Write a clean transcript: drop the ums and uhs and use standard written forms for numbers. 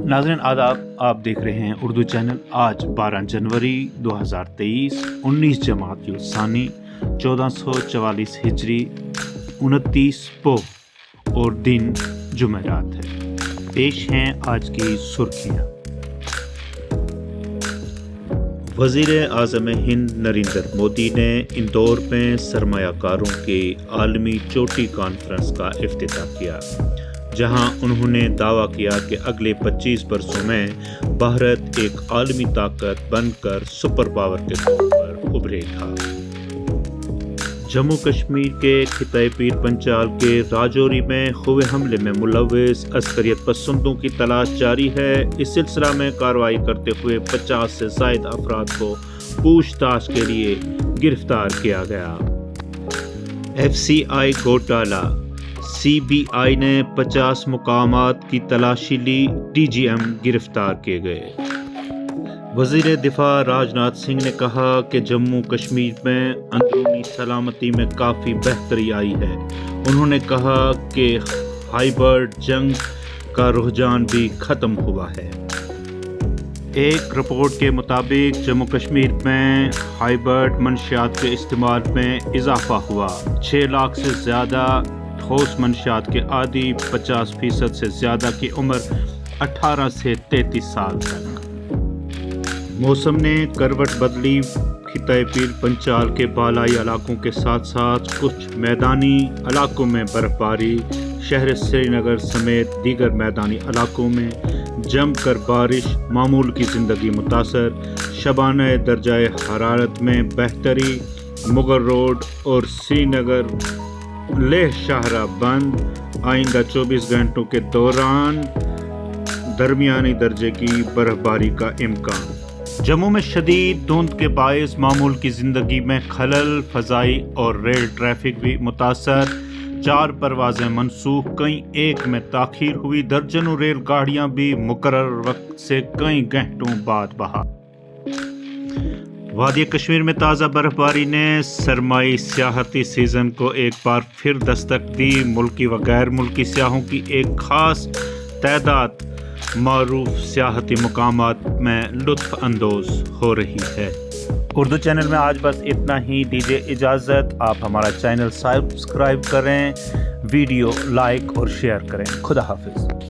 नाज़रीन आदाब, आप देख रहे हैं उर्दू चैनल। आज 12 जनवरी 2023, 19 जमात सानी 1444 हिजरी, 29 पोह और दिन जुमेरात है। पेश हैं आज की सुर्खियाँ। वज़ीर आज़म हिंद नरेंद्र मोदी ने इंदौर में सरमायाकारों के आलमी चोटी कॉन्फ्रेंस का इफ्तिताह किया, जहां उन्होंने दावा किया कि अगले 25 वर्षों में भारत एक आलमी ताकत बनकर सुपर पावर के तौर पर उभरेगा। जम्मू कश्मीर के खिताए पीर पंचाल के राजौरी में हुए हमले में मुलव्विस अस्करियत पसंदों की तलाश जारी है। इस सिलसिला में कार्रवाई करते हुए 50 से ज़ायद अफराद को पूछताछ के लिए गिरफ्तार किया गया। FCI घोटाला, CBI ने 50 मुकामात की तलाशी ली, DGM गिरफ्तार किए गए। वज़ीर दिफा राजनाथ सिंह ने कहा कि जम्मू कश्मीर में अंदरूनी सलामती में काफ़ी बेहतरी आई है। उन्होंने कहा कि हाइब्रिड जंग का रुझान भी ख़त्म हुआ है। एक रिपोर्ट के मुताबिक जम्मू कश्मीर में हाइब्रिड मंशियात के इस्तेमाल में इजाफा हुआ। 6 लाख से ज़्यादा ठोस मंशियात के आदी, 50% से ज़्यादा की उम्र 18 से 33 साल तक। मौसम ने करवट बदली, खिताए पीर पंचाल के बालाई इलाकों के साथ साथ कुछ मैदानी इलाकों में बर्फबारी, शहर श्रीनगर समेत दीगर मैदानी इलाकों में जमकर बारिश, मामूल की ज़िंदगी मुतासर, शबाना दर्जाए हरारत में बेहतरी, मुगल रोड और श्रीनगर लेह शाहरा बंद, आइंदा 24 घंटों के दौरान दरमियानी दर्जे की बर्फबारी का इम्कान। जम्मू में शदीद धुंध के बायस मामूल की ज़िंदगी में खलल, फ़ज़ाई और रेल ट्रैफिक भी मुतासर। 4 परवाज़ें मनसूख, कई एक में ताख़ीर हुई, दर्जनों रेल गाड़ियाँ भी मुकर्रर वक्त से कई घंटों बाद बहाल। वादी कश्मीर में ताज़ा बर्फबारी ने सरमाई सियाहती सीज़न को एक बार फिर दस्तक दी। मुल्की व गैर मुल्की सियाहों की एक ख़ास तादाद मारूफ सियाहती मकामात में लुत्फ़ अंदोज़ हो रही है। उर्दू चैनल में आज बस इतना ही। दीजिए इजाज़त। आप हमारा चैनल सब्सक्राइब करें, वीडियो लाइक और शेयर करें। खुदा हाफिज़।